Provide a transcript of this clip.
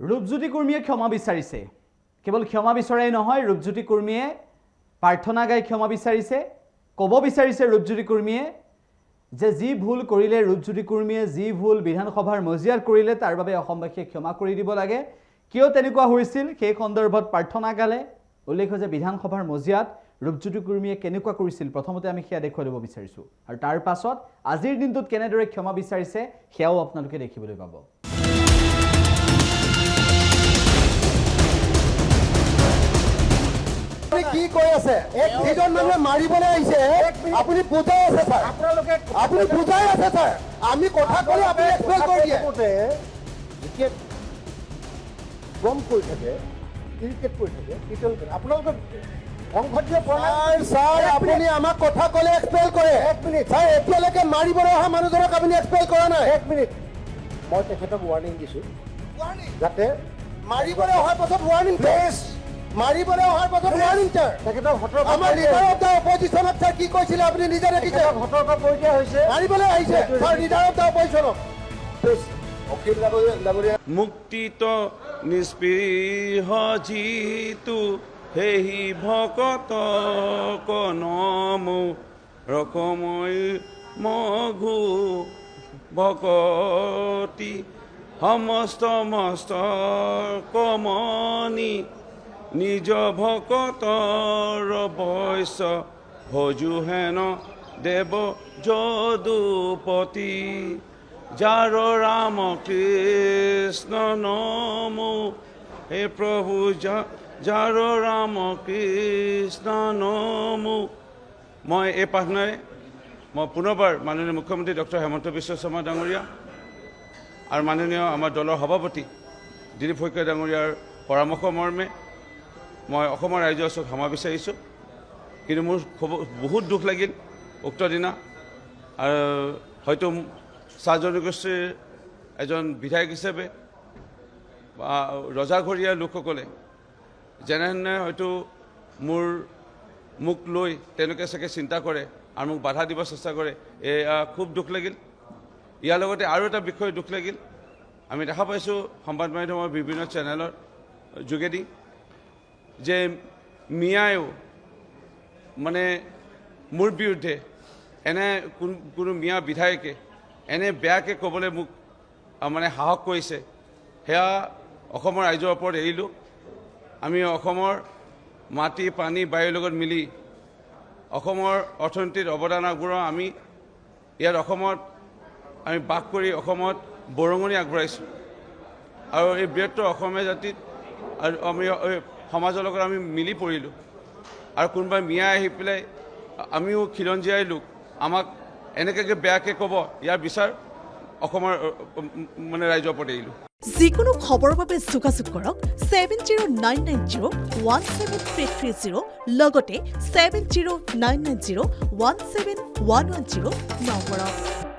ৰূপজ্যোতি কুৰ্মীয়ে ক্ষমা বিচাৰিছে কেৱল ক্ষমা বিচৰাই নহয় ৰূপজ্যোতি কুৰ্মীয়ে প্ৰাৰ্থনা গাই ক্ষমা বিচাৰিছে ক'ব বিচাৰিছে ৰূপজ্যোতি কুৰ্মীয়ে যে যি ভুল কৰিলে ৰূপজ্যোতি কুৰ্মীয়ে যি ভুল বিধানসভাৰ মজিয়াত কৰিলে তাৰ বাবে অসমবাসীয়ে ক্ষমা কৰি দিব লাগে কিয় তেনেকুৱা হৈছিল সেই সন্দৰ্ভত প্ৰাৰ্থনা গালে উল্লেখ যে বিধানসভাৰ মজিয়াত ৰূপজ্যোতি কুৰ্মীয়ে কেনেকুৱা কৰিছিল প্ৰথমতে আমি সেয়া দেখুৱাই দিব বিচাৰিছো আৰু তাৰ পাছত আজিৰ দিনটোত কেনেদৰে ক্ষমা বিচাৰিছে সেয়াও আপোনালোকে দেখিবলৈ পাব কি কৈ আছে একজন মানুহে মাৰিবলৈ আহিছে আপুনি বুজাই আছে স্যাৰ আপুনি বুজাই আছে স্যাৰ আমি কথা কলে আপুনি এক্সপ্লেইন কৰি দিয়ে যে গম কৰি থাকে ক্ৰিকেট কৰি থাকে টিটল কৰে আপোনালোকে সংঘটিত প্ৰণালী স্যাৰ আপুনি আমাক কথা কলে এক্সপ্লেইন কৰে এক মিনিট স্যাৰ এতিয়ালৈকে মাৰিবলৈ অহা মানুহজনক আপুনি এক্সপ্লেইন কৰা নাই এক মিনিট মই তেখেতক ৱাৰ্নিং দিছো যাতে মাৰিবলৈ অহাৰ পাছত ৱাৰ্নিং প্লিজ মাৰিবলৈ অহাৰ পাছত ৱাৰ্নিং স্যাৰ তেখেতক সতৰ্ক আমাৰ লিডাৰ অফ দা অপজিশনত স্যাৰ কি কৈছিল আপুনি নিজে দেখিছে সতৰ্ক কৰি দিয়া হৈছে মাৰিবলৈ আহিছে স্যাৰ লিডাৰ অফ দা অপজিশনক প্লিজ অখিল লাগৰীয়া মুক্তিত নিস্পৃহ জিতু হেহি ভকত কনমু ৰকমৈ মঘু ভকতি সমস্ত মস্ত কমনি নিজ ভকতৰ বৈশ্য ভজু হেন দেৱ যদুপতি যাৰ ৰাম কৃষ্ণ নমো হে প্ৰভু যাৰ ৰাম কৃষ্ণ নমো মই এই প্ৰাৰ্থনাৰে মই পুনৰবাৰ মাননীয় মুখ্যমন্ত্ৰী ডক্টৰ হেমন্ত বিশ্ব শৰ্মা ডাঙৰীয়া আৰু মাননীয় আমাৰ দলৰ সভাপতি দিলীপ শইকীয়া ডাঙৰীয়াৰ পৰামৰ্শ মৰ্মে মই অসমৰ ৰাইজৰ ওচৰত ক্ষমা বিচাৰিছোঁ কিন্তু মোৰ বহুত দুখ লাগিল উক্ত দিনা আৰু হয়তো চাহ জনগোষ্ঠীৰ এজন বিধায়ক হিচাপে বা ৰজাঘৰীয়া লোকসকলে যেনেধৰণে হয়তো মোক লৈ তেওঁলোকে চাগে চিন্তা কৰে আৰু মোক বাধা দিব চেষ্টা কৰে এয়া খুব দুখ লাগিল ইয়াৰ লগতে আৰু এটা বিষয় দুখ লাগিল আমি দেখা পাইছোঁ সংবাদ মাধ্যমৰ বিভিন্ন চেনেলৰ যোগেদি যে মিয়ায়ো মানে মোৰ বিৰুদ্ধে এনে কোনো মিয়া বিধায়কে এনে বেয়াকৈ ক'বলৈ মোক মানে সাহস কৰিছে সেয়া অসমৰ ৰাইজৰ ওপৰত এৰিলোঁ আমি অসমৰ মাটি পানী বায়ুৰ লগত মিলি অসমৰ অৰ্থনীতিত অৱদান আগবঢ়াওঁ আমি ইয়াত অসমত আমি বাস কৰি অসমত বৰঙণি আগবঢ়াইছোঁ আৰু এই বৃহত্তৰ অসমীয়া জাতিত আৰু আমি সমাজৰ লগত আমি মিলি পৰিলোঁ আৰু কোনোবাই মিয়া আহি পেলাই আমিও খিলঞ্জীয়াই লোক আমাক এনেকৈ বেয়াকৈ ক'ব ইয়াৰ বিচাৰ অসমৰ মানে ৰাইজৰ ওপৰত এৰিলোঁ যিকোনো খবৰৰ বাবে যোগাযোগ কৰক 7099017330 লগতে 7099017110 নম্বৰত